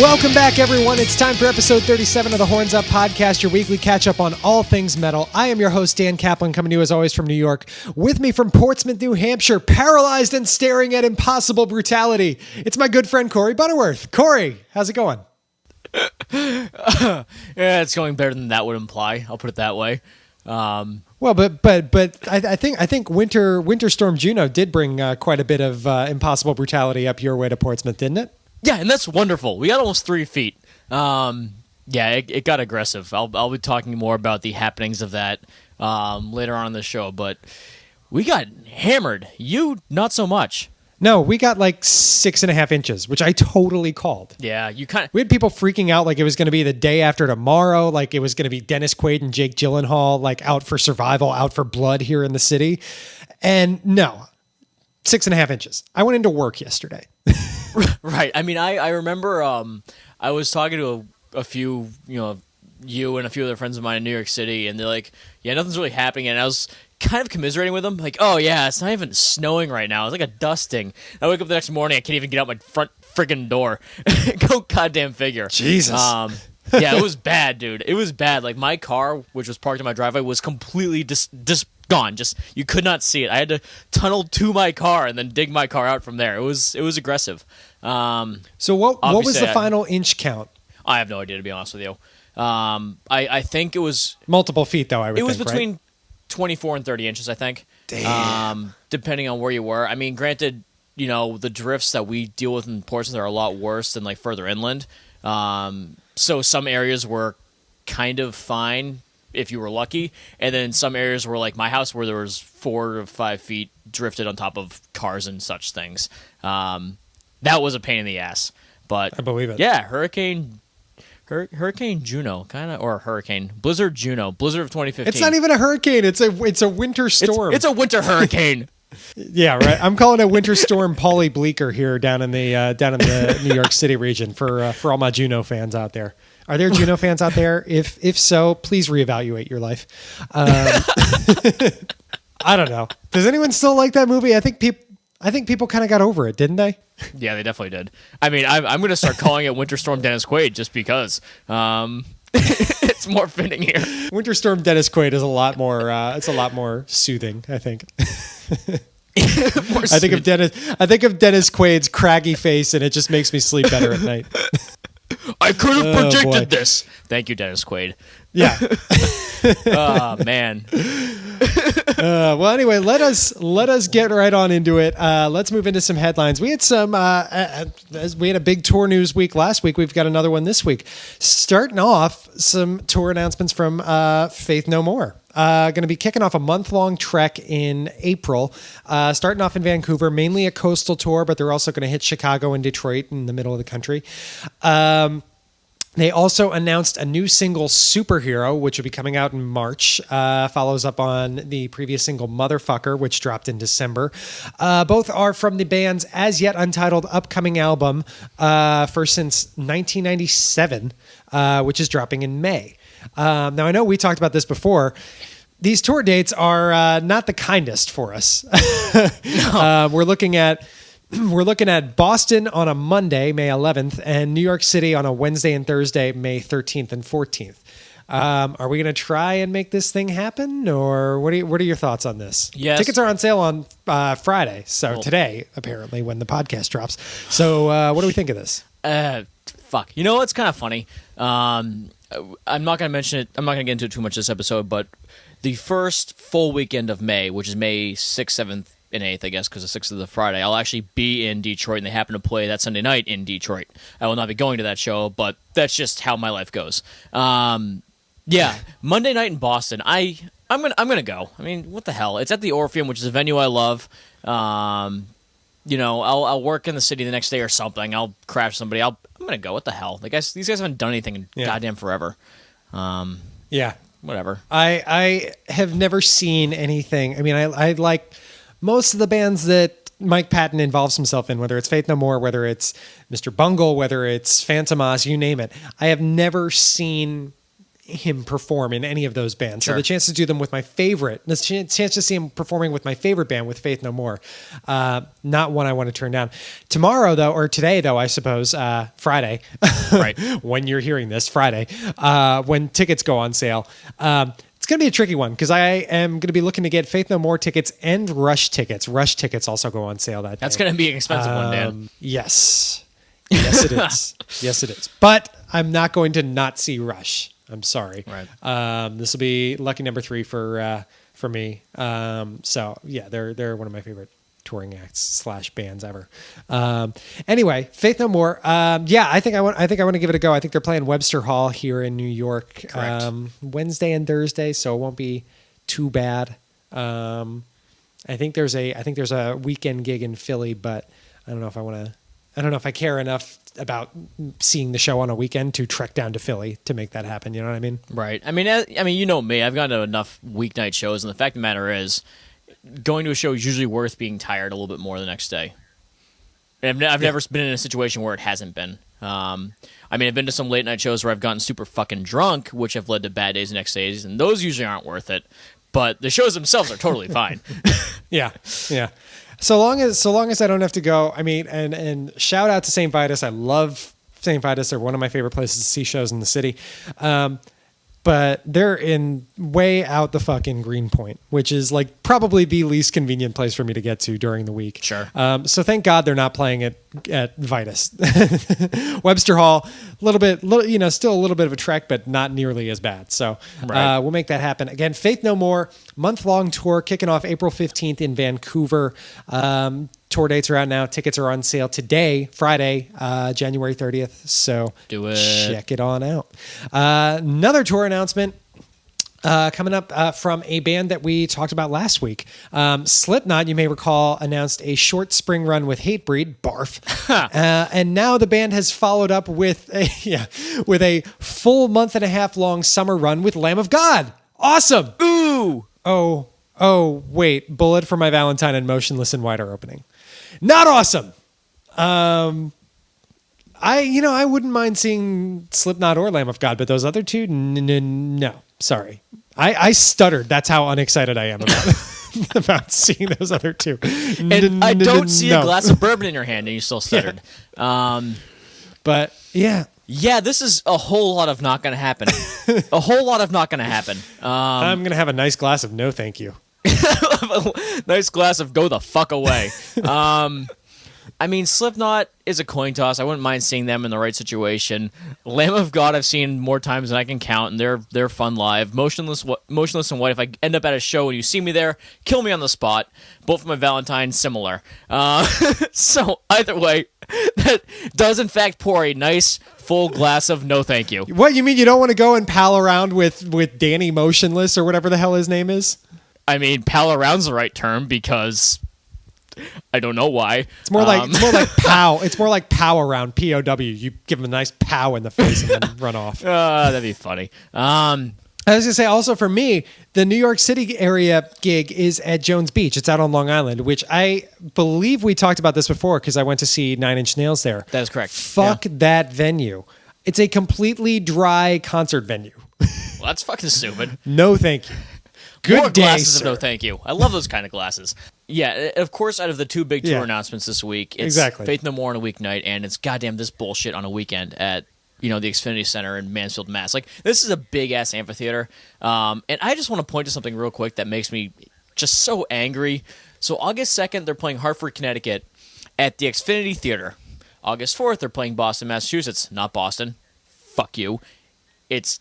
Welcome back, everyone. It's time for episode 37 of the Horns Up Podcast, your weekly catch-up on all things metal. I am your host, Dan Kaplan, coming to you as always from New York. With me from Portsmouth, New Hampshire, paralyzed and staring at impossible brutality, it's my good friend, Corey Butterworth. Corey, how's it going? Yeah, it's going better than that would imply. I'll put it that way. Well, but I think Winter Storm Juno did bring quite a bit of impossible brutality up your way to Portsmouth, didn't it? Yeah, and that's wonderful. We got almost 3 feet. Yeah, it got aggressive. I'll be talking more about the happenings of that later on in the show, but we got hammered. You, not so much. No, we got like 6.5 inches, which I totally called. Yeah, you kind of... We had people freaking out like it was going to be the day after tomorrow, like it was going to be Dennis Quaid and Jake Gyllenhaal, like out for survival, out for blood here in the city. And no, 6.5 inches. I went into work yesterday. Right. I mean, I remember I was talking to a few, you and a few other friends of mine in New York City, and they're like, yeah, nothing's really happening. And I was kind of commiserating with them, like, oh, yeah, it's not even snowing right now. It's like a dusting. I wake up the next morning, I can't even get out my front friggin' door. Go goddamn figure. Jesus. Yeah, it was bad, dude. It was bad. Like, my car, which was parked in my driveway, was completely gone. Just, you could not see it. I had to tunnel to my car and then dig my car out from there. It was aggressive. So what was the final inch count? I have no idea, to be honest with you. I think it was multiple feet, though. It was between 24 and 30 inches, I think. Damn. Depending on where you were. I mean, granted, the drifts that we deal with in Portsmouth are a lot worse than like further inland. So some areas were kind of fine if you were lucky, and then some areas were like my house where there was 4 to 5 feet drifted on top of cars and such things. That was a pain in the ass, but I believe it. Yeah, Hurricane Juno, Blizzard Juno, Blizzard of 2015. It's not even a hurricane. It's a winter storm. It's a winter hurricane. Yeah, right. I'm calling it Winter Storm Polly Bleecker here down in the New York City region for all my Juno fans out there. Are there Juno fans out there? If so, please reevaluate your life. I don't know. Does anyone still like that movie? I think people kind of got over it, didn't they? Yeah, they definitely did. I mean, I'm going to start calling it Winter Storm Dennis Quaid just because. It's more fitting here. Winter Storm Dennis Quaid is a lot more soothing, I think. I think of Dennis Quaid's craggy face, and it just makes me sleep better at night. I could have predicted this. Thank you, Dennis Quaid. Yeah. Oh man. Well, anyway, let us get right on into it. Let's move into some headlines. We had we had a big tour news week last week. We've got another one this week. Starting off, some tour announcements from Faith No More. Going to be kicking off a month-long trek in April, starting off in Vancouver, mainly a coastal tour, but they're also going to hit Chicago and Detroit in the middle of the country. They also announced a new single, Superhero, which will be coming out in March. Follows up on the previous single, Motherfucker, which dropped in December. Both are from the band's as yet untitled upcoming album, first since 1997, which is dropping in May. Now, I know we talked about this before. These tour dates are not the kindest for us. No. We're looking at Boston on a Monday, May 11th, and New York City on a Wednesday and Thursday, May 13th and 14th. Are we going to try and make this thing happen, or what are your thoughts on this? Yes. Tickets are on sale on Friday, so today, apparently, when the podcast drops. So what do we think of this? Fuck. You know what's kind of funny? I'm not going to mention it. I'm not going to get into it too much this episode, but the first full weekend of May, which is May 6th, 7th, and 8th, I guess, because the 6th is the Friday, I'll actually be in Detroit, and they happen to play that Sunday night in Detroit. I will not be going to that show, but that's just how my life goes. Yeah, Monday night in Boston. I'm gonna go. I mean, what the hell? It's at the Orpheum, which is a venue I love. I'll work in the city the next day or something. I'll crash somebody. I'm gonna go. What the hell? These guys haven't done anything in goddamn forever. Yeah, whatever. I have never seen anything. I mean, I like most of the bands that Mike Patton involves himself in, whether it's Faith No More, whether it's Mr. Bungle, whether it's Phantom Oz, you name it. I have never seen him perform in any of those bands. Sure. So the chance to do them with my favorite, the chance to see him performing with my favorite band, with Faith No More, not one I want to turn down. Tomorrow, though, or today, though, I suppose, Friday, Right. when you're hearing this, Friday, when tickets go on sale, it's going to be a tricky one because I am going to be looking to get Faith No More tickets and Rush tickets. Rush tickets also go on sale that day. That's going to be an expensive one, Dan. Yes. Yes, it is. Yes, it is. But I'm not going to not see Rush. I'm sorry. Right. This will be lucky number 3 for me. So yeah, they're one of my favorite touring acts / bands ever. Anyway, Faith No More. Yeah, I think I want to give it a go. I think they're playing Webster Hall here in New York, Wednesday and Thursday, so it won't be too bad. I think there's a weekend gig in Philly, but I don't know if I care enough about seeing the show on a weekend to trek down to Philly to make that happen. You know what I mean? Right. I mean, you know me. I've gone to enough weeknight shows, and the fact of the matter is, going to a show is usually worth being tired a little bit more the next day. And I've never been in a situation where it hasn't been. I mean, I've been to some late night shows where I've gotten super fucking drunk, which have led to bad days the next days, and those usually aren't worth it. But the shows themselves are totally fine. Yeah. So long as I don't have to go. I mean, and shout out to St. Vitus. I love St. Vitus. They're one of my favorite places to see shows in the city. But they're in way out the fucking Greenpoint, which is like probably the least convenient place for me to get to during the week. Sure. So thank God they're not playing it at Vitus. Webster Hall, still a little bit of a trek, but not nearly as bad. So we'll make that happen. Again, Faith No More, month-long tour kicking off April 15th in Vancouver. Tour dates are out now. Tickets are on sale today, Friday, January 30th. So do it. Check it on out. Another tour announcement coming up from a band that we talked about last week. Slipknot, you may recall, announced a short spring run with Hatebreed, barf. And now the band has followed up with a full month and a half long summer run with Lamb of God. Awesome. Ooh. Oh, wait. Bullet for My Valentine and Motionless in White are opening. Not awesome. I wouldn't mind seeing Slipknot or Lamb of God, but those other two, no. Sorry. I stuttered. That's how unexcited I am about seeing those other two. And I don't see a glass of bourbon in your hand, and you still stuttered. But yeah. Yeah, this is a whole lot of not going to happen. A whole lot of not going to happen. I'm going to have a nice glass of no thank you. Nice glass of go the fuck away. I mean, Slipknot is a coin toss. I wouldn't mind seeing them in the right situation. Lamb of God I've seen more times than I can count, and they're fun live. Motionless in White, if I end up at a show and you see me there, kill me on the spot. Both of my Valentines, similar. So either way, that does in fact pour a nice full glass of no thank you. What, you mean you don't want to go and pal around with Danny Motionless or whatever the hell his name is? I mean, pal around's the right term because I don't know why. It's more like pow. It's more like pow around, POW. You give him a nice pow in the face and then run off. That'd be funny. I was gonna say also for me, the New York City area gig is at Jones Beach. It's out on Long Island, which I believe we talked about this before because I went to see Nine Inch Nails there. That is correct. Fuck that venue. It's a completely dry concert venue. Well, that's fucking stupid. No, thank you. Good More day, glasses sir. of no thank you. I love those kind of glasses. Yeah, of course, out of the two big tour announcements this week, it's Faith No More on a weeknight, and it's goddamn this bullshit on a weekend at the Xfinity Center in Mansfield, Mass. Like, this is a big-ass amphitheater, and I just want to point to something real quick that makes me just so angry. So August 2nd, they're playing Hartford, Connecticut at the Xfinity Theater. August 4th, they're playing Boston, Massachusetts. Not Boston. Fuck you. It's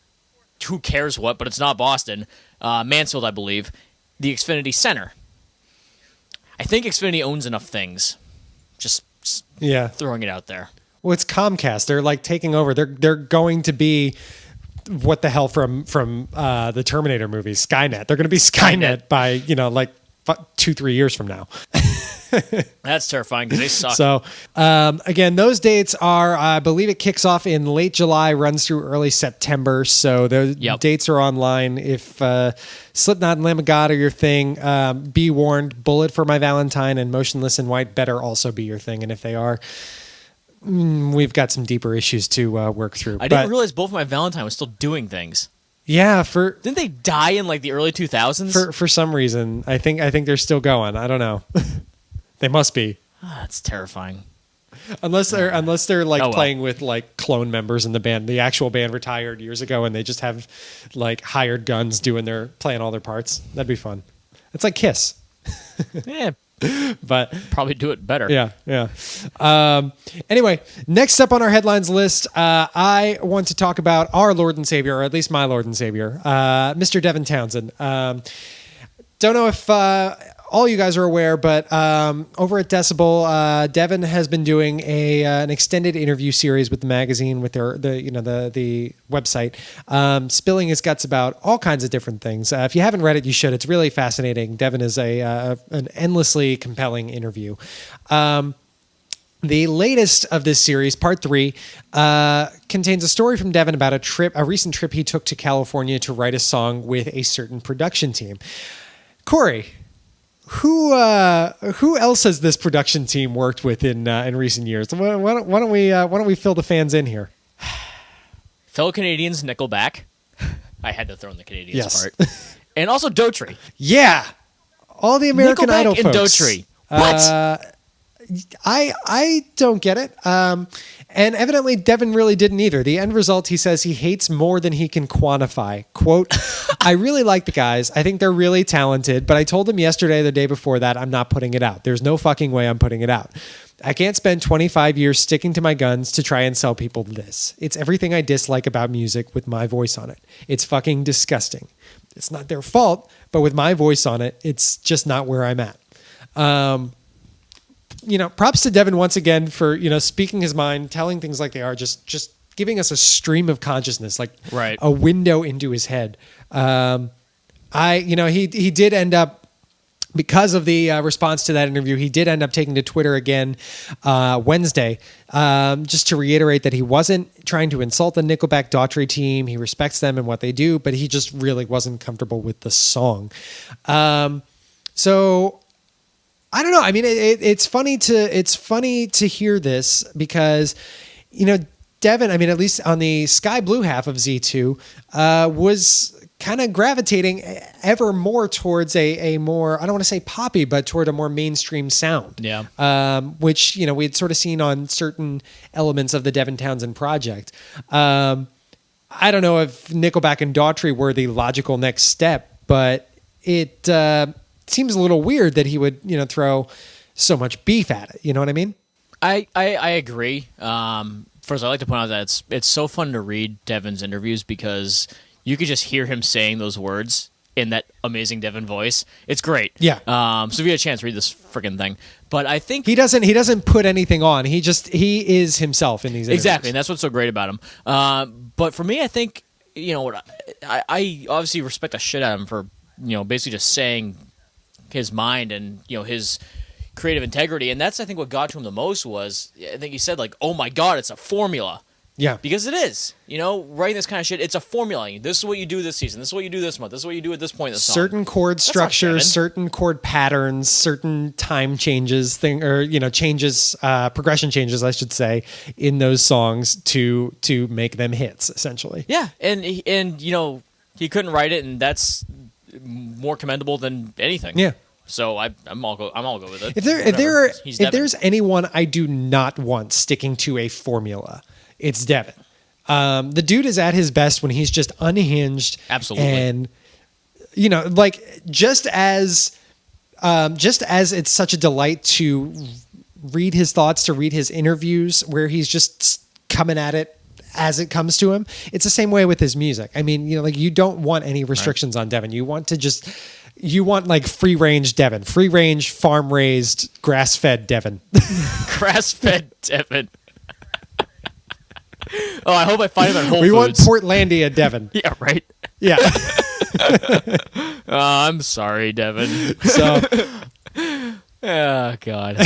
who cares what, but it's not Boston. Mansfield, I believe. The Xfinity Center. I think Xfinity owns enough things. Just throwing it out there. Well, it's Comcast. They're like taking over. They're going to be what the hell from the Terminator movies, Skynet. They're going to be Skynet by 2-3 years from now. That's terrifying because they suck. So, again, those dates are, I believe it kicks off in late July, runs through early September. So those dates are online. If Slipknot and Lamb of God are your thing, be warned, Bullet for My Valentine and Motionless in White better also be your thing. And if they are, we've got some deeper issues to work through. I didn't realize Both of My Valentine was still doing things. Yeah, Didn't they die in like the early 2000s? for some reason, I think they're still going. I don't know. They must be. That's terrifying. Unless they're like Oh, well. playing with like clone members in the band. The actual band retired years ago, and they just have like hired guns playing all their parts. That'd be fun. It's like Kiss, Yeah, but probably do it better. yeah. Anyway, next up on our headlines list, I want to talk about our Lord and Savior, or at least my Lord and Savior, Mr. Devin Townsend. Don't know if all you guys are aware, but over at Decibel, Devin has been doing an extended interview series with the magazine, with the website, spilling his guts about all kinds of different things. If you haven't read it, you should. It's really fascinating. Devin is an endlessly compelling interview. The latest of this series, part 3, contains a story from Devin about a recent trip he took to California to write a song with a certain production team. Corey, who else has this production team worked with in recent years? Why don't we fill the fans in here? Fellow Canadians, Nickelback. I had to throw in the Canadians Yes. part. And also Daughtry. Yeah, all the American Nickelback Idol and folks. Daughtry. What? I don't get it. And evidently Devin really didn't either. The end result, he says he hates more than he can quantify. Quote, I really like the guys. I think they're really talented, but I told them yesterday or the day before that I'm not putting it out. There's no fucking way I'm putting it out. I can't spend 25 years sticking to my guns to try and sell people this. It's everything I dislike about music with my voice on it. It's fucking disgusting. It's not their fault, but with my voice on it, it's just not where I'm at. Props to Devin once again for, speaking his mind, telling things like they are, just giving us a stream of consciousness, like Right. a window into his head. He did end up, because of the response to that interview, he did end up taking to Twitter again Wednesday, just to reiterate that he wasn't trying to insult the Nickelback Daughtry team. He respects them and what they do, but he just really wasn't comfortable with the song. So I don't know. I mean, it's funny to hear this because, Devin, I mean, at least on the Sky Blue half of Z2, was kind of gravitating ever more towards a more, I don't want to say poppy, but toward a more mainstream sound. Yeah. Which, we had sort of seen on certain elements of the Devin Townsend project. I don't know if Nickelback and Daughtry were the logical next step, but it seems a little weird that he would, throw so much beef at it. You know what I mean? I agree. First, I'd like to point out that it's so fun to read Devin's interviews because you could just hear him saying those words in that amazing Devin voice. It's great. Yeah. So if you get a chance, read this freaking thing. But I think he doesn't put anything on. He is himself in these interviews. Exactly, and that's what's so great about him. But for me, I think I obviously respect the shit out of him for basically just saying his mind and his creative integrity, and that's I think what got to him the most was I think he said like, "Oh my God, it's a formula." Yeah, because it is. Writing this kind of shit, it's a formula. This is what you do this season. This is what you do this month. This is what you do at this point in the song. Certain chord structures, certain chord patterns, certain time changes, progression changes, I should say, in those songs to make them hits, essentially. Yeah, and he couldn't write it, and that's more commendable than anything. Yeah. So I'm all good with it. If there's anyone I do not want sticking to a formula, it's Devin. The dude is at his best when he's just unhinged. Absolutely. And just as it's such a delight to read his thoughts, to read his interviews where he's just coming at it as it comes to him. It's the same way with his music. I mean, you don't want any restrictions on Devin. You want like free range Devin, free range, farm raised, grass fed Devin. Grass fed Devin. Oh, I hope I find him at Whole We Foods. want Portlandia Devin. Yeah, right. Yeah. I'm sorry, Devin. So, oh God.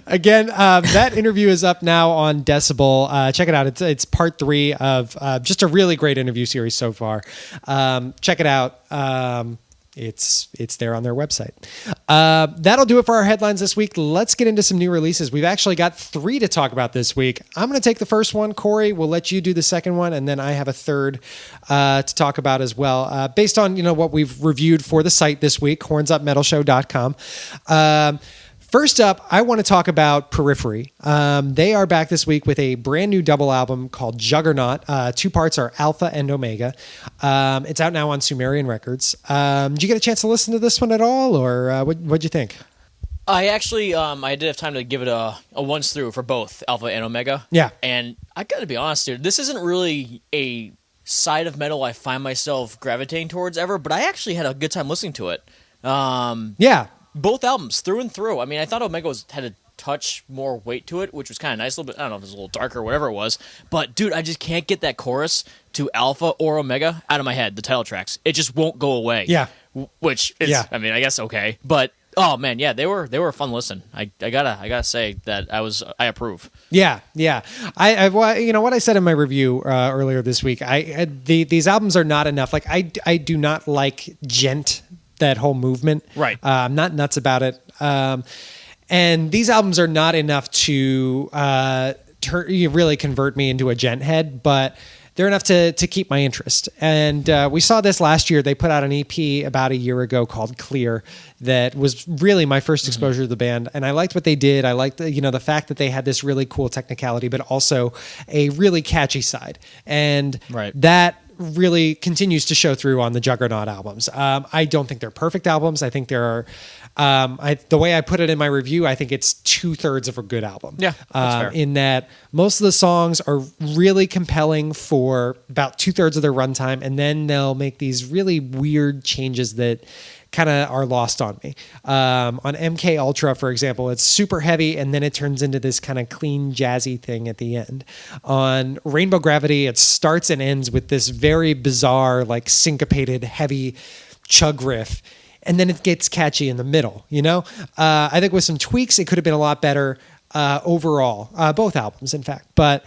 Again, that interview is up now on Decibel. Check it out. It's part 3 of just a really great interview series so far. Check it out. It's there on their website. That'll do it for our headlines this week. Let's get into some new releases. We've actually got 3 to talk about this week. I'm going to take the first one. Corey, we'll let you do the second one, and then I have a third to talk about as well. Based on what we've reviewed for the site this week, hornsupmetalshow.com. First up, I want to talk about Periphery. They are back this week with a brand new double album called Juggernaut. 2 parts are Alpha and Omega. It's out now on Sumerian Records. Did you get a chance to listen to this one at all, or what'd you think? I actually, I did have time to give it a once through for both Alpha and Omega. Yeah. And I got to be honest, dude, this isn't really a side of metal I find myself gravitating towards ever, but I actually had a good time listening to it. Yeah. Both albums, through and through. I mean, I thought Omega had a touch more weight to it, which was kind of nice. A little bit, I don't know if it was a little darker or whatever it was. But, dude, I just can't get that chorus to Alpha or Omega out of my head, the title tracks. It just won't go away. Yeah. Which is, I mean, I guess okay. But, oh, man, yeah, they were a fun listen. I gotta say that I approve. Yeah. I what I said in my review earlier this week, these albums are not enough. Like, I do not like gent, that whole movement. Right. I'm not nuts about it. And these albums are not enough to really convert me into a gent head, but they're enough to keep my interest. And we saw this last year. They put out an EP about a year ago called Clear that was really my first exposure to the band. And I liked what they did. I liked the fact that they had this really cool technicality, but also a really catchy side. And that really continues to show through on the Juggernaut albums. I don't think they're perfect albums. I think there are, the way I put it in my review, I think it's 2/3 of a good album. Yeah, that's fair. In that most of the songs are really compelling for about 2/3 of their runtime, and then they'll make these really weird changes that kind of are lost on me. On MK Ultra, for example, it's super heavy, and then it turns into this kind of clean, jazzy thing at the end. On Rainbow Gravity, it starts and ends with this very bizarre, like syncopated, heavy chug riff, and then it gets catchy in the middle. I think with some tweaks, it could have been a lot better overall. Both albums, in fact, but.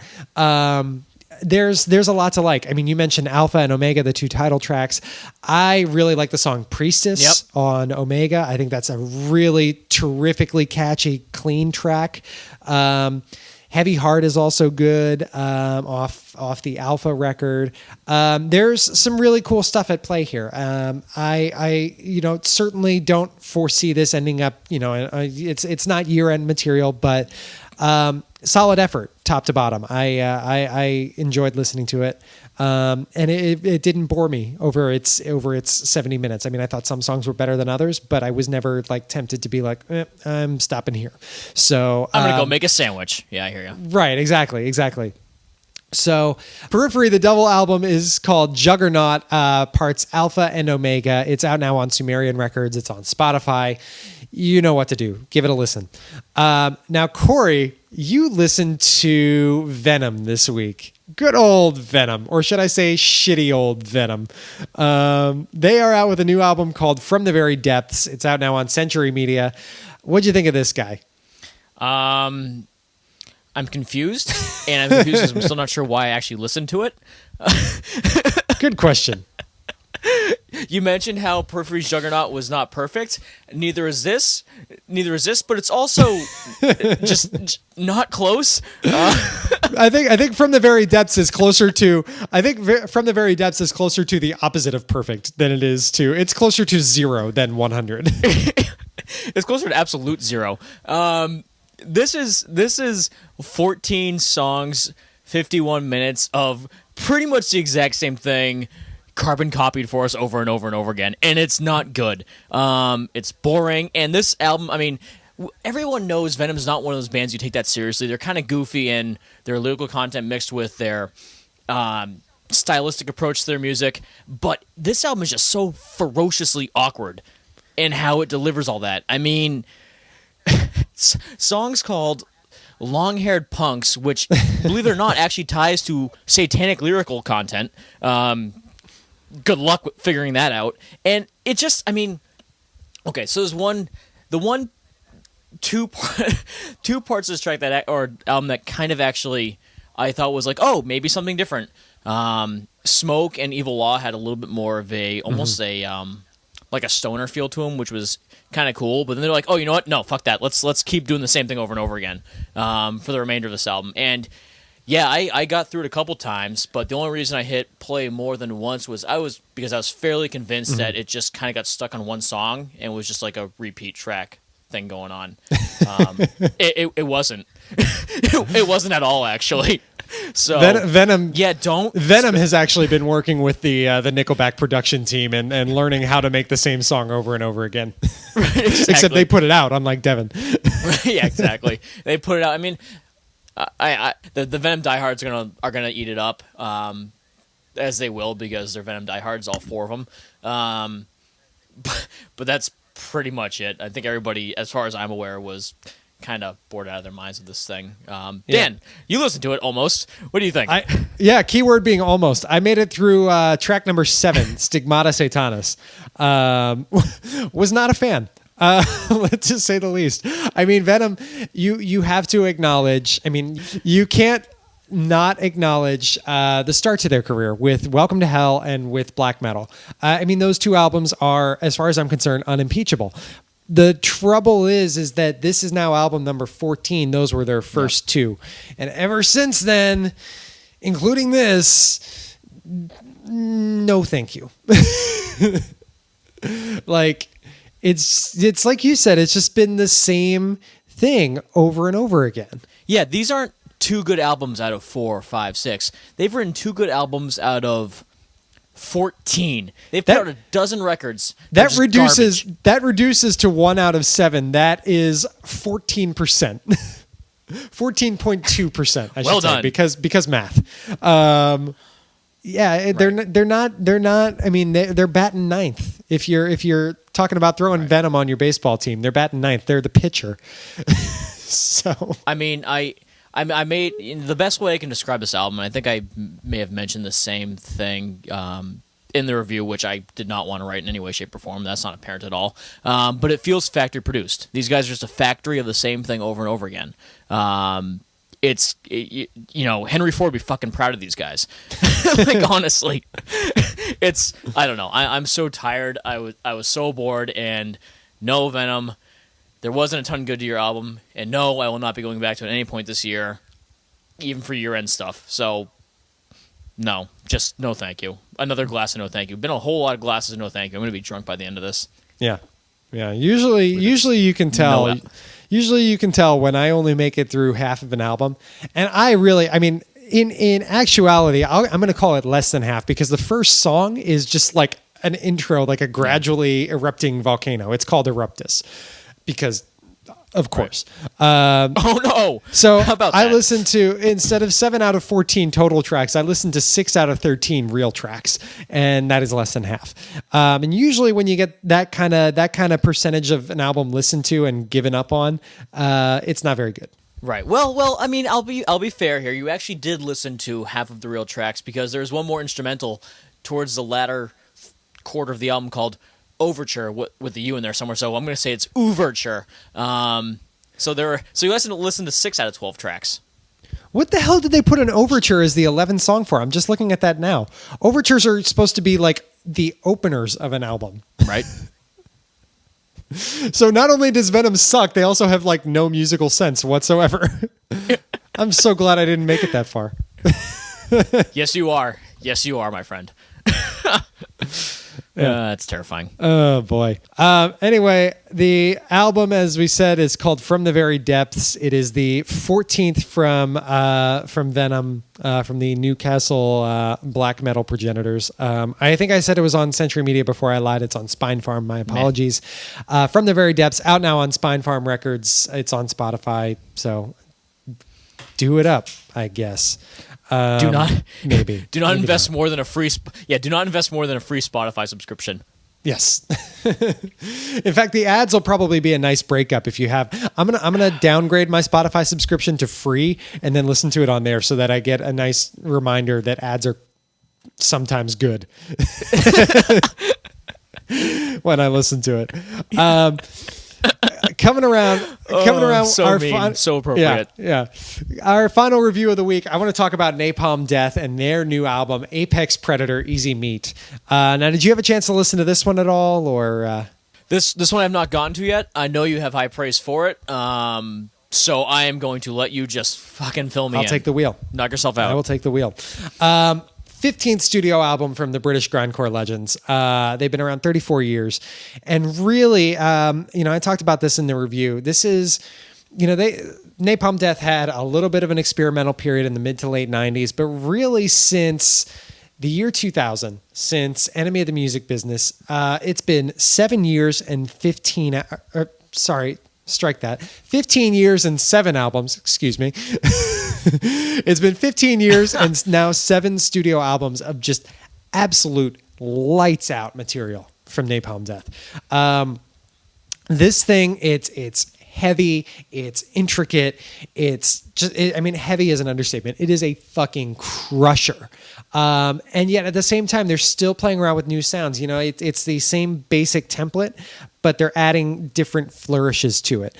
There's a lot to like. I mean, you mentioned Alpha and Omega, the 2 title tracks. I really like the song Priestess on Omega. I think that's a really terrifically catchy, clean track. Heavy Heart is also good off the Alpha record. There's some really cool stuff at play here. I certainly don't foresee this ending up. It's not year-end material, but. Solid effort, top to bottom. I enjoyed listening to it, and it didn't bore me over its 70 minutes. I mean, I thought some songs were better than others, but I was never like tempted to be like, I'm stopping here. So I'm gonna go make a sandwich. Yeah, I hear you. Right, exactly. So Periphery, the double album, is called Juggernaut, parts Alpha and Omega. It's out now on Sumerian Records. It's on Spotify. You know what to do. Give it a listen. Now, Corey, you listened to Venom this week. Good old Venom, or should I say shitty old Venom. They are out with a new album called From the Very Depths. It's out now on Century Media. What'd you think of this guy? I'm confused, and I'm confused because I'm still not sure why I actually listened to it. Good question. You mentioned how Periphery's Juggernaut was not perfect. Neither is this, but it's also just not close. I think From the Very Depths is closer to. I think From the Very Depths is closer to the opposite of perfect than it is to. It's closer to 0 than 100. It's closer to absolute 0. This is 14 songs, 51 minutes of pretty much the exact same thing, carbon copied for us over and over and over again, and it's not good. It's boring, and this album, I mean, everyone knows Venom's not one of those bands you take that seriously. They're kind of goofy in their lyrical content mixed with their stylistic approach to their music, but this album is just so ferociously awkward in how it delivers all that. I mean, songs called Long-Haired Punks, which, believe it or not, actually ties to satanic lyrical content. Good luck with figuring that out. And it just, I mean, okay, so there's two parts of this track or album that kind of actually I thought was like, oh, maybe something different. Smoke and Evil Law had a little bit more of a, almost a like a stoner feel to them, which was kind of cool. But then they're like, oh, you know what? No, fuck that. Let's keep doing the same thing over and over again for the remainder of this album. And yeah, I got through it a couple times, but the only reason I hit play more than once was because I was fairly convinced that it just kind of got stuck on one song and was just like a repeat track thing going on. It wasn't. It wasn't at all, actually. So Venom, yeah, Venom has actually been working with the Nickelback production team and learning how to make the same song over and over again. Exactly. Except they put it out, unlike Devin. Yeah, exactly. They put it out. I mean, the Venom diehards are gonna eat it up, as they will, because they're Venom diehards, all four of them. But that's pretty much it. I think everybody, as far as I'm aware, was kind of bored out of their minds with this thing. Dan, you listened to it almost. What do you think? Keyword being almost. I made it through track number 7, Stigmata Satanis. Was not a fan. Let's just say the least. I mean, Venom, you have to acknowledge, I mean, you can't not acknowledge the start to their career with Welcome to Hell and with Black Metal. I mean, those two albums are, as far as I'm concerned, unimpeachable. The trouble is that this is now album number 14. Those were their first two. And ever since then, including this, no thank you. Like, it's like you said, it's just been the same thing over and over again. Yeah, these aren't 2 good albums out of 4, 5, 6. They've written 2 good albums out of 14. They've put out a dozen records. That reduces to 1 out of 7. That is 14%. 14.2%. I should say, because math. They're not. I mean, they're batting ninth. If you're talking about throwing Venom on your baseball team, they're batting ninth. They're the pitcher. So I mean, I made the best way I can describe this album. And I think I may have mentioned the same thing in the review, which I did not want to write in any way, shape, or form. That's not apparent at all. But it feels factory produced. These guys are just a factory of the same thing over and over again. Henry Ford would be fucking proud of these guys. Like, honestly, I don't know. I'm so tired. I was so bored, and no, Venom, there wasn't a ton good to your album, and no, I will not be going back to it at any point this year, even for year-end stuff. So, no, just no thank you. Another glass of no thank you. Been a whole lot of glasses of no thank you. I'm going to be drunk by the end of this. Yeah. Usually you can tell. No, usually you can tell when I only make it through half of an album. And in actuality, I'm going to call it less than half, because the first song is just like an intro, like a gradually erupting volcano. It's called Eruptus because, of course. Right. Oh, no. So how about that? I listened to, instead of 7 out of 14 total tracks, I listened to 6 out of 13 real tracks, and that is less than half. And usually when you get that kind of percentage of an album listened to and given up on, it's not very good. Right. Well. I mean, I'll be fair here. You actually did listen to half of the real tracks, because there's one more instrumental towards the latter quarter of the album called Overture, with the U in there somewhere. So I'm going to say it's Overture. So you listen to 6 out of 12 tracks. What the hell did they put an overture as the 11th song for? I'm just looking at that now. Overtures are supposed to be like the openers of an album, right? So not only does Venom suck, they also have like no musical sense whatsoever. I'm so glad I didn't make it that far. Yes, you are. Yes, you are, my friend. That's terrifying. Oh boy. Anyway, the album, as we said, is called From the Very Depths. It is the 14th from Venom, from the Newcastle black metal progenitors. I think I said it was on Century Media before. I lied. It's on Spine Farm. My apologies. From the Very Depths, out now on Spine Farm Records. It's on Spotify. So do it up, I guess. Do not invest more than a free. Do not invest more than a free Spotify subscription. Yes. In fact, the ads will probably be a nice breakup if you have. I'm gonna downgrade my Spotify subscription to free and then listen to it on there, so that I get a nice reminder that ads are sometimes good when I listen to it. coming around. So our mean, so appropriate. Yeah. Our final review of the week. I want to talk about Napalm Death and their new album, Apex Predator: Easy Meat. Now, did you have a chance to listen to this one at all, or? This one I have not gotten to yet. I know you have high praise for it. So I am going to let you just fucking fill me in. I'll take the wheel. Knock yourself out. I will take the wheel. 15th studio album from the British grindcore legends. They've been around 34 years. And really, I talked about this in the review. This is, Napalm Death had a little bit of an experimental period in the mid to late 90s, but really since the year 2000, since Enemy of the Music Business, it's been 7 years and 15 years and 7 albums, excuse me. It's been 15 years and now 7 studio albums of just absolute lights out material from Napalm Death. This thing, it's heavy, it's intricate, heavy is an understatement. It is a fucking crusher. And yet at the same time, they're still playing around with new sounds. It's the same basic template, but they're adding different flourishes to it.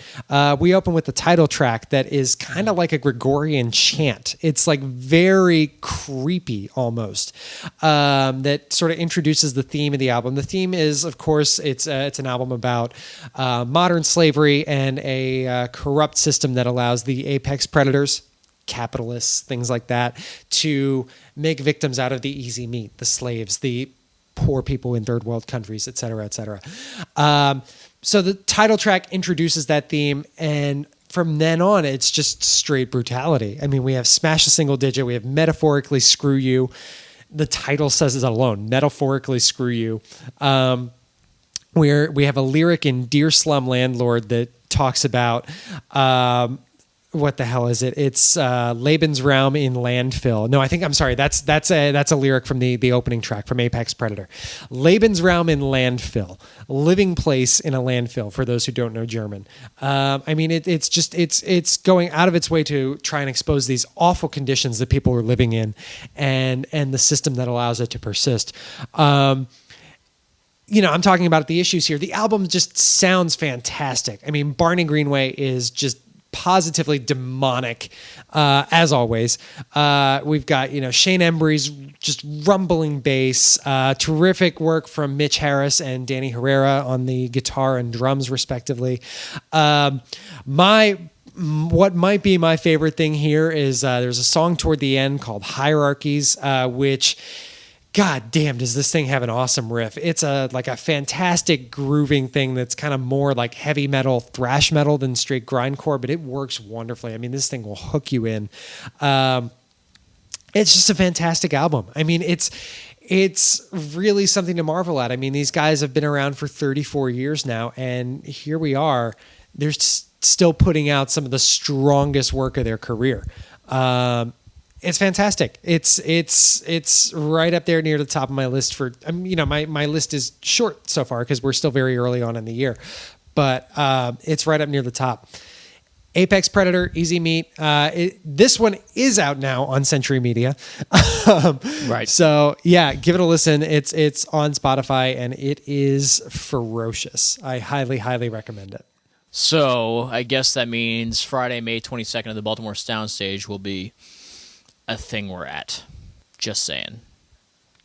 We open with the title track that is kind of like a Gregorian chant. It's like very creepy almost. That sort of introduces the theme of the album. The theme is, of course, it's an album about modern slavery and a corrupt system that allows the apex predators, capitalists, things like that, to make victims out of the easy meat, the slaves, the poor people in third world countries, et cetera, et cetera. So the title track introduces that theme, and from then on, it's just straight brutality. I mean, we have Smash a Single Digit, we have Metaphorically Screw You. The title says it alone, Metaphorically Screw You. We have a lyric in Dear Slum Landlord that talks about what the hell is it? It's Lebensraum in Landfill. No, I'm sorry. That's a lyric from the opening track from Apex Predator. Lebensraum in Landfill, living place in a landfill. For those who don't know German, it's going out of its way to try and expose these awful conditions that people are living in, and the system that allows it to persist. I'm talking about the issues here. The album just sounds fantastic. I mean, Barney Greenway is just positively demonic, as always. We've got, Shane Embry's just rumbling bass, terrific work from Mitch Harris and Danny Herrera on the guitar and drums, respectively. What might be my favorite thing here is there's a song toward the end called Hierarchies, which, God damn, does this thing have an awesome riff. It's a fantastic grooving thing that's kind of more like heavy metal, thrash metal than straight grindcore, but it works wonderfully. I mean, this thing will hook you in. It's just a fantastic album. I mean, it's really something to marvel at. I mean, these guys have been around for 34 years now, and here we are. They're still putting out some of the strongest work of their career. It's fantastic. It's right up there near the top of my list for, my list is short so far because we're still very early on in the year, but it's right up near the top. Apex Predator, Easy Meat. This one is out now on Century Media. Right. So yeah, give it a listen. It's on Spotify and it is ferocious. I highly, highly recommend it. So I guess that means Friday, May 22nd at the Baltimore Soundstage will be a thing we're at. Just saying.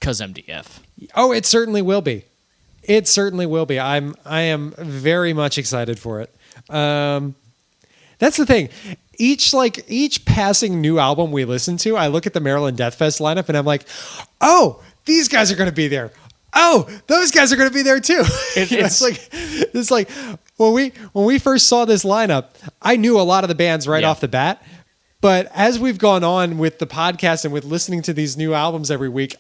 'Cause MDF. Oh, it certainly will be. It certainly will be. I am very much excited for it. That's the thing. Each passing new album we listen to, I look at the Maryland Death Fest lineup and I'm like, oh, these guys are going to be there. Oh, those guys are going to be there too. It's like when we first saw this lineup, I knew a lot of the bands right off the bat. But as we've gone on with the podcast and with listening to these new albums every week,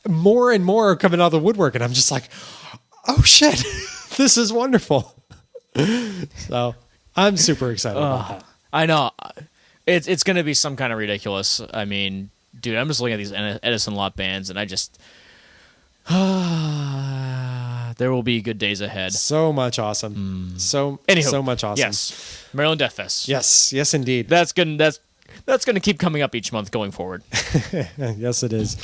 more and more are coming out of the woodwork. And I'm just like, oh shit, this is wonderful. So I'm super excited about that. I know. It's going to be some kind of ridiculous. I mean, dude, I'm just looking at these Edison Lot bands and I just... there will be good days ahead. So much awesome. So much awesome. Yes. Maryland Death Fest. Yes, indeed. That's good. That's going to keep coming up each month going forward. Yes, it is.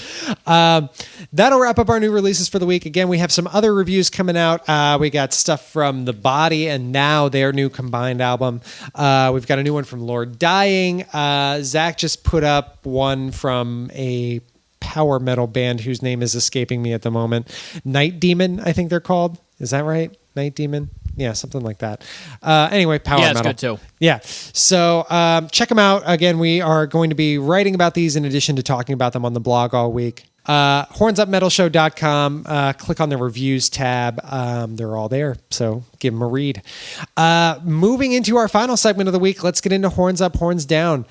That'll wrap up our new releases for the week. Again, we have some other reviews coming out. We got stuff from The Body and Now, their new combined album. We've got a new one from Lord Dying. Zach just put up one from a power metal band whose name is escaping me at the moment. Night Demon, I think they're called. Is that right? Night Demon? Yeah, something like that. Anyway, power metal. Yeah, it's good too. Yeah. So check them out. Again, we are going to be writing about these in addition to talking about them on the blog all week. hornsupmetalshow.com. Click on the reviews tab. They're all there. So give them a read. Moving into our final segment of the week, let's get into Horns Up, Horns Down.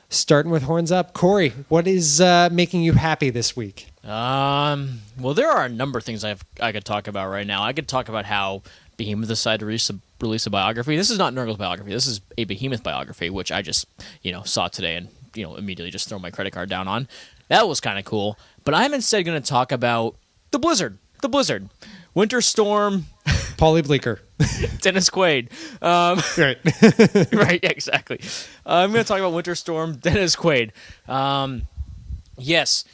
Starting with Horns Up. Corey, what is making you happy this week? Well, there are a number of things I could talk about right now. I could talk about how Behemoth decided to release a biography. This is not Nurgle's biography. This is a Behemoth biography, which I just, saw today and, immediately just throw my credit card down on. That was kind of cool. But I'm instead going to talk about the Blizzard. Winter Storm. Paulie Bleecker. Dennis Quaid. Right. Right, exactly. I'm going to talk about Winter Storm, Dennis Quaid. Yes,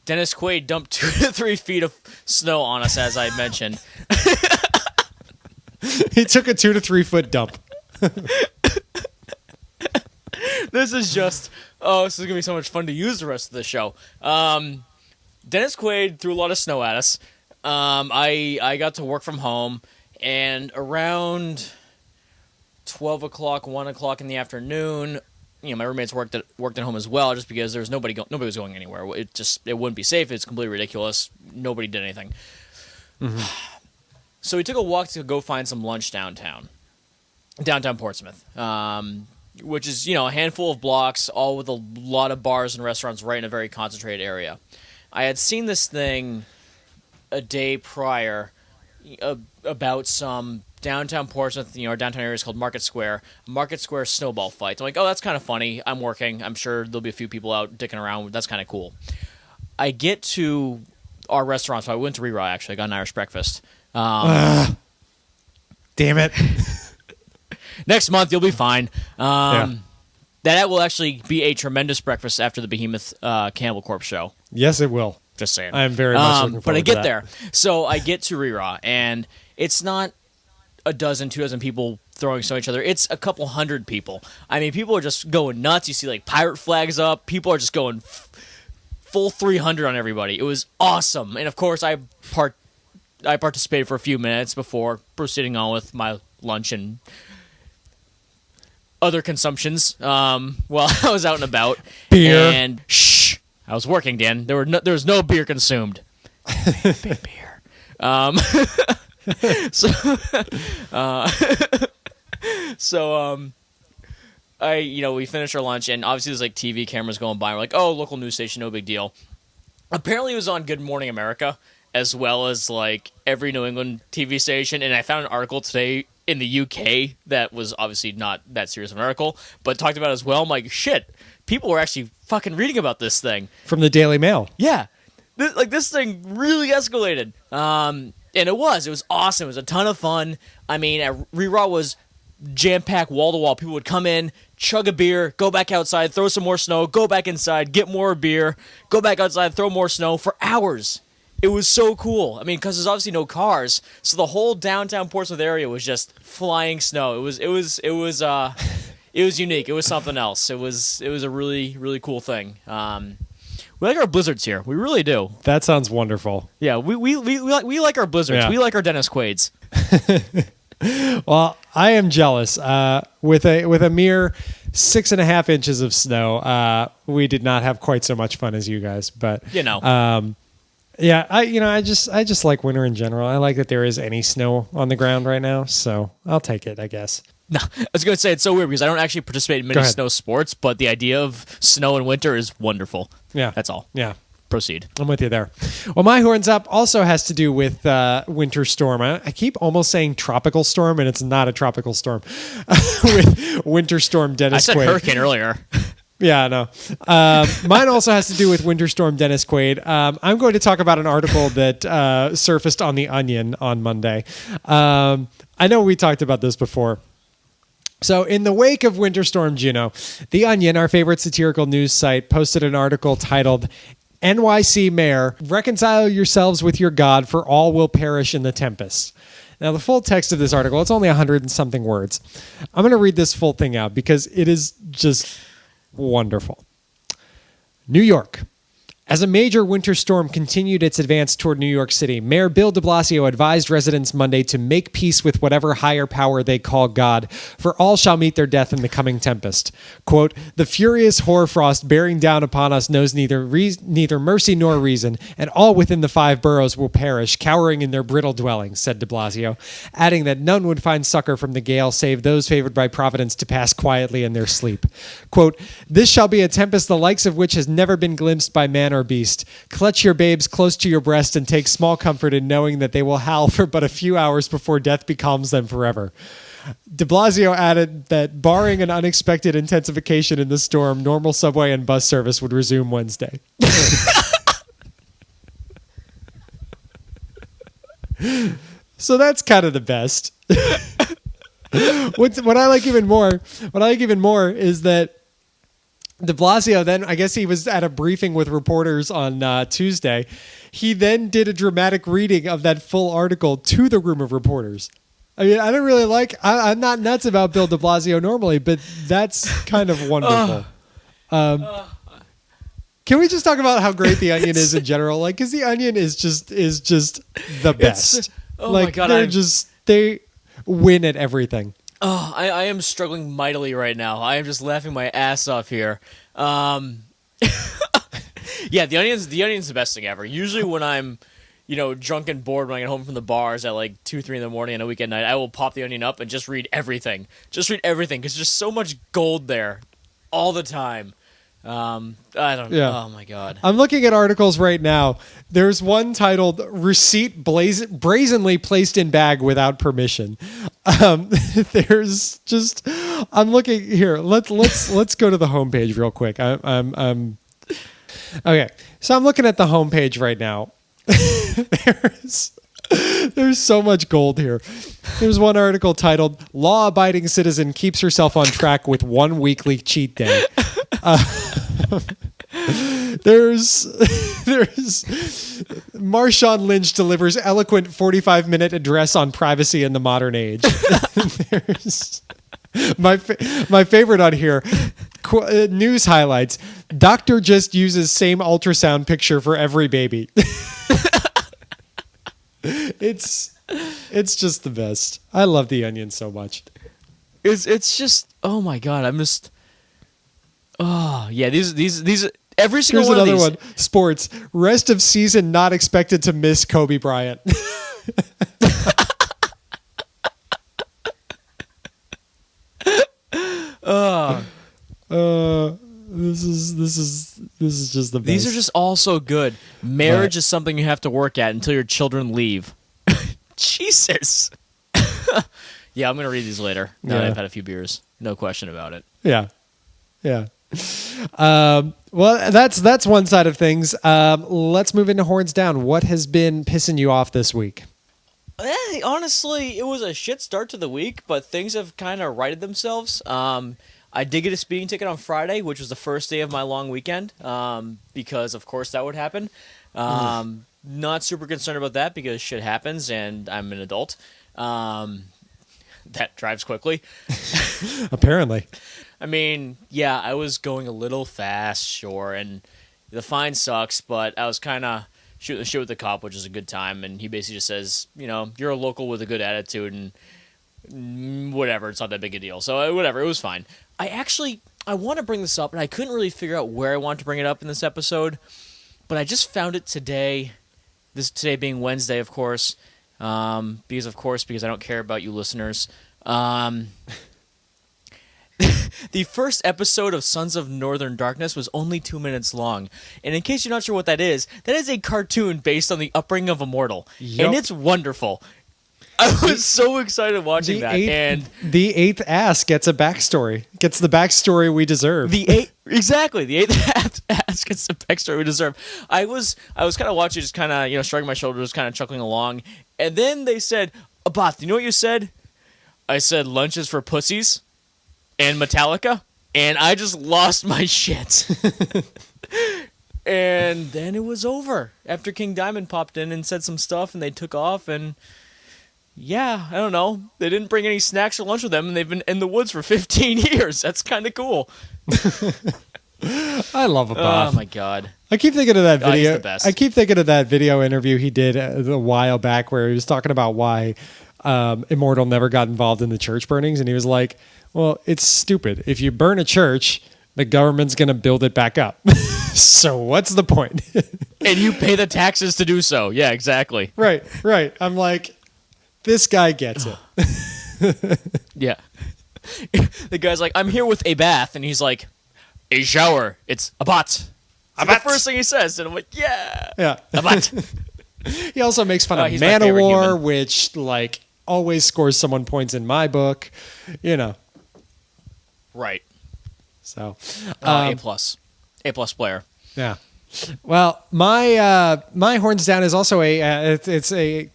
Dennis Quaid dumped 2 to 3 feet of snow on us, as I mentioned. He took a 2 to 3 foot dump. This is going to be so much fun to use the rest of the show. Dennis Quaid threw a lot of snow at us. I got to work from home, and around 12 o'clock, 1 o'clock in the afternoon, my roommates worked at home as well, just because there was nobody was going anywhere. It wouldn't be safe. It's completely ridiculous. Nobody did anything. Mm-hmm. So we took a walk to go find some lunch downtown Portsmouth, which is a handful of blocks, all with a lot of bars and restaurants right in a very concentrated area. I had seen this thing a day prior about some downtown Portsmouth, our downtown area is called Market Square snowball fights. I'm like, oh, that's kind of funny. I'm working. I'm sure there'll be a few people out dicking around. That's kind of cool. I get to our restaurant, so I went to Reraw, actually. I got an Irish breakfast. Damn it. Next month, you'll be fine. Yeah. That will actually be a tremendous breakfast after the Behemoth Cannibal Corpse show. Yes, it will. Just saying. I am very much looking forward but I to get that. there. So I get to Reraw, and it's not a dozen, 2 dozen people throwing snow at each other. It's a couple hundred people. I mean, people are just going nuts. You see, pirate flags up. People are just going full 300 on everybody. It was awesome. And, of course, I participated for a few minutes before proceeding on with my lunch and other consumptions while I was out and about. Beer. And I was working, Dan. There was no beer consumed. Beer. We finished our lunch, and obviously there's TV cameras going by. We're like, oh, local news station, no big deal. Apparently it was on Good Morning America, as well as every New England TV station. And I found an article today in the UK that was obviously not that serious of an article, but talked about it as well. I'm like, shit, people were actually fucking reading about this thing. From the Daily Mail. Yeah. This thing really escalated. And it was awesome. It was a ton of fun. I mean, Reraw was jam-packed wall-to-wall. People would come in, chug a beer, go back outside, throw some more snow, go back inside, get more beer, go back outside, throw more snow for hours. It was so cool. I mean, because there's obviously no cars, so the whole downtown Portsmouth area was just flying snow. It was unique. It was something else. It was a really, really cool thing. We like our blizzards here. We really do. That sounds wonderful. Yeah, we like our blizzards. Yeah. We like our Dennis Quaids. Well, I am jealous. With a mere 6.5 inches of snow, we did not have quite so much fun as you guys. But yeah, I just like winter in general. I like that there is any snow on the ground right now, so I'll take it, I guess. No, I was going to say it's so weird because I don't actually participate in many snow sports, but the idea of snow in winter is wonderful. Yeah. That's all. Yeah. Proceed. I'm with you there. Well, my horns up also has to do with Winter Storm. I keep almost saying tropical storm, and it's not a tropical storm. With Winter Storm Dennis Quaid. I said hurricane earlier. Yeah, I know. Mine also has to do with Winter Storm Dennis Quaid. I'm going to talk about an article that surfaced on The Onion on Monday. I know we talked about this before. So, in the wake of Winter Storm Juno, The Onion, our favorite satirical news site, posted an article titled NYC Mayor, Reconcile Yourselves with Your God, for All Will Perish in the Tempest. Now, the full text of this article, it's only 100 and something words. I'm going to read this full thing out because it is just wonderful. New York. As a major winter storm continued its advance toward New York City, Mayor Bill de Blasio advised residents Monday to make peace with whatever higher power they call God, for all shall meet their death in the coming tempest. Quote, the furious hoarfrost bearing down upon us knows neither mercy nor reason, and all within the 5 boroughs will perish, cowering in their brittle dwellings, said de Blasio, adding that none would find succor from the gale save those favored by Providence to pass quietly in their sleep. Quote, this shall be a tempest the likes of which has never been glimpsed by man or beast. Clutch your babes close to your breast and take small comfort in knowing that they will howl for but a few hours before death becalms them forever. De Blasio added that barring an unexpected intensification in the storm, normal subway and bus service would resume Wednesday. So that's kind of the best. What I like even more is that de Blasio then, I guess he was at a briefing with reporters on Tuesday. He then did a dramatic reading of that full article to the room of reporters. I mean, I don't really I'm not nuts about Bill de Blasio normally, but that's kind of wonderful. Can we just talk about how great The Onion is in general? Like, because The Onion is just the best. My God, they win at everything. Oh, I am struggling mightily right now. I am just laughing my ass off here. Yeah, the Onion's the best thing ever. Usually when I'm, drunk and bored when I get home from the bars at like 2, 3 in the morning on a weekend night, I will pop the Onion up and just read everything. Just read everything because there's so much gold there all the time. I don't know. Yeah. Oh my God. I'm looking at articles right now. There's one titled "Receipt Brazenly Placed in Bag Without Permission." There's just I'm looking here. Let's go to the homepage real quick. I'm okay. So I'm looking at the homepage right now. There's so much gold here. There's one article titled "Law-Abiding Citizen Keeps Herself on Track with One Weekly Cheat Day." There's Marshawn Lynch delivers eloquent 45-minute address on privacy in the modern age. There's my favorite on here. News highlights. Doctor just uses same ultrasound picture for every baby. It's just the best. I love The Onion so much. It's just, oh my God, I'm just, oh yeah, these every single Here's one of another these. one. Sports. Rest of season not expected to miss Kobe Bryant. This is just the best. These are just all so good. Marriage is something you have to work at until your children leave. Jesus. Yeah, I'm gonna read these later. Now that I've had a few beers, no question about it. Yeah. Well, that's one side of things. Let's move into horns down. What has been pissing you off this week? Honestly, it was a shit start to the week, but things have kind of righted themselves. I did get a speeding ticket on Friday, which was the first day of my long weekend, because of course that would happen. Not super concerned about that because shit happens and I'm an adult. That drives quickly. Apparently. I mean, yeah, I was going a little fast, sure, and the fine sucks, but I was kind of shooting the shit with the cop, which is a good time, and he basically just says, you're a local with a good attitude, and whatever, it's not that big a deal. So whatever, it was fine. I want to bring this up, and I couldn't really figure out where I wanted to bring it up in this episode, but I just found it today, today being Wednesday, of course, because I don't care about you listeners. The first episode of Sons of Northern Darkness was only 2 minutes long. And in case you're not sure what that is a cartoon based on the upbringing of a mortal. Yep. And it's wonderful. I was so excited watching that. And the eighth ass gets a backstory. Gets the backstory we deserve. Exactly. The eighth ass gets the backstory we deserve. I was kind of watching, just kind of, shrugging my shoulders, kind of chuckling along. And then they said, Abath, you know what you said? I said lunch is for pussies. and Metallica, and I just lost my shit. And then it was over after King Diamond popped in and said some stuff, and they took off. And yeah, I don't know. They didn't bring any snacks or lunch with them, and they've been in the woods for 15 years. That's kind of cool. I love a Bob. Oh my god! I keep thinking of that video. He's the best. I keep thinking of that video interview he did a while back where he was talking about why Immortal never got involved in the church burnings, and he was like, "Well, it's stupid. If you burn a church, the government's going to build it back up. So what's the point?" And you pay the taxes to do so. Yeah, exactly. Right. I'm like, this guy gets it. Yeah. The guy's like, I'm here with a bath, and he's like, a shower. It's a bot. The first thing he says, and I'm like, yeah. A bot. He also makes fun of He's my favorite Manowar, human. which like always scores someone points in my book. Right. So A plus player. yeah. Well, my horns down is also it's a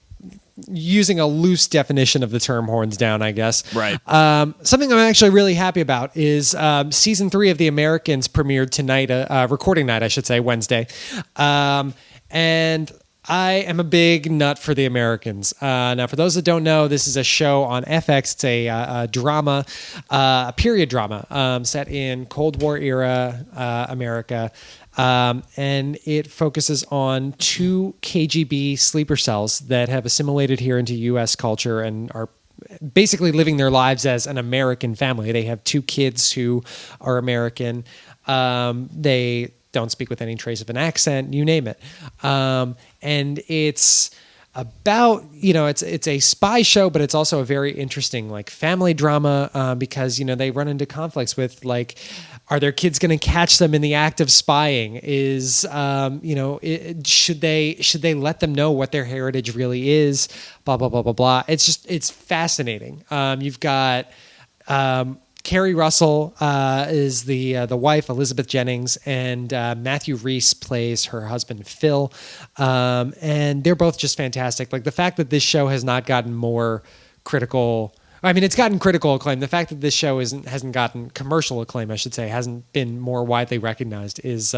using a loose definition of the term horns down, I guess. Right. Something I'm actually really happy about is season 3 of The Americans premiered tonight, recording night, I should say, Wednesday. And I am a big nut for The Americans. Now, for those that don't know, this is a show on FX. It's a drama, a period drama set in Cold War era America. And it focuses on 2 KGB sleeper cells that have assimilated here into U.S. culture and are basically living their lives as an American family. They have 2 kids who are American. They don't speak with any trace of an accent, you name it. And it's about, it's a spy show, but it's also a very interesting like family drama because, they run into conflicts with like, are their kids going to catch them in the act of spying? Should they let them know what their heritage really is? Blah, blah, blah, blah, blah. It's fascinating. You've got, Carrie Russell is the wife, Elizabeth Jennings, and Matthew Rhys plays her husband, Phil. And they're both just fantastic. Like the fact that this show has not gotten more critical. I mean, it's gotten critical acclaim. The fact that this show hasn't gotten commercial acclaim, I should say, hasn't been more widely recognized is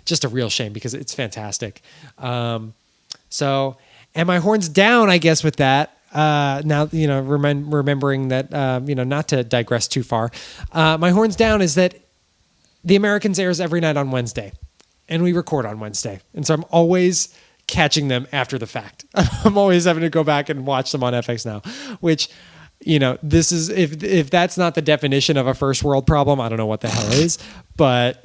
just a real shame because it's fantastic. So, and my horns down, I guess, with that. Now, remembering that, not to digress too far, my horns down is that The Americans airs every night on Wednesday and we record on Wednesday. And so I'm always catching them after the fact. I'm always having to go back and watch them on FX Now, which, this is, if that's not the definition of a first world problem, I don't know what the hell is, but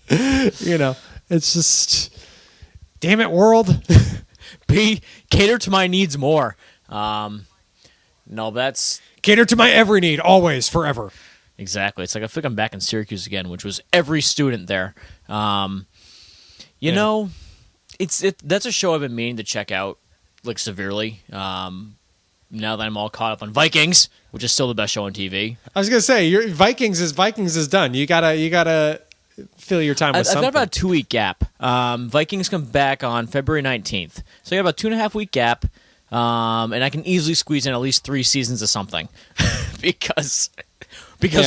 it's just, damn it, world. Cater to my needs more. No, that's Cater to my every need, always, forever. Exactly. It's like I feel like I'm back in Syracuse again, which was every student there. That's a show I've been meaning to check out, like severely. Now that I'm all caught up on Vikings, which is still the best show on TV. I was gonna say, Vikings is done. You gotta fill your time with something. I've got about a 2-week gap. Vikings come back on February 19th. So I got about 2.5-week gap, and I can easily squeeze in at least 3 seasons of something because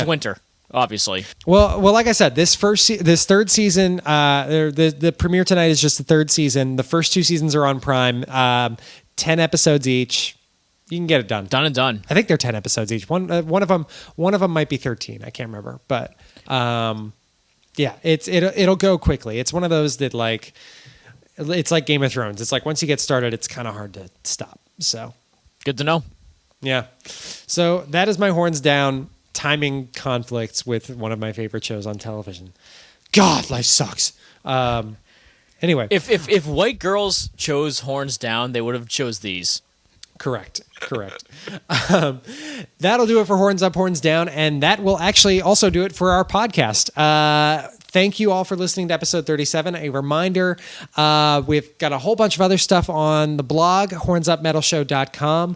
winter, obviously. Well, like I said, this third season, the premiere tonight is just the 3rd season. The first 2 seasons are on Prime, 10 episodes each. You can get it done. Done and done. I think they're 10 episodes each. One of them might be 13. I can't remember, but. Yeah, it'll go quickly. It's one of those that like, it's like Game of Thrones. It's like once you get started, it's kind of hard to stop. So, good to know. Yeah. So that is my horns down. Timing conflicts with one of my favorite shows on television. God, life sucks. Anyway, if white girls chose horns down, they would have chose these. Correct. That'll do it for Horns Up, Horns Down, and that will actually also do it for our podcast. Thank you all for listening to episode 37. A reminder, we've got a whole bunch of other stuff on the blog, hornsupmetalshow.com,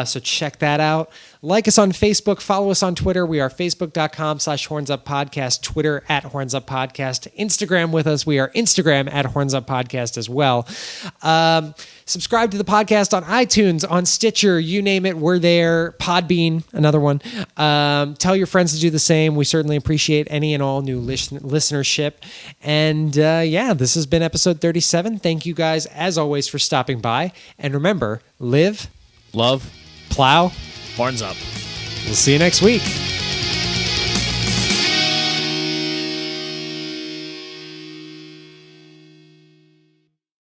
so check that out. Like us on Facebook, follow us on Twitter. We are facebook.com/hornsuppodcast, Twitter @hornsuppodcast, Instagram with us. We are Instagram @hornsuppodcast as well. Subscribe to the podcast on iTunes, on Stitcher, you name it, we're there. Podbean, another one. Tell your friends to do the same. We certainly appreciate any and all new listenership. And this has been episode 37. Thank you guys, as always, for stopping by. And remember, live, love, plow, horns up. We'll see you next week.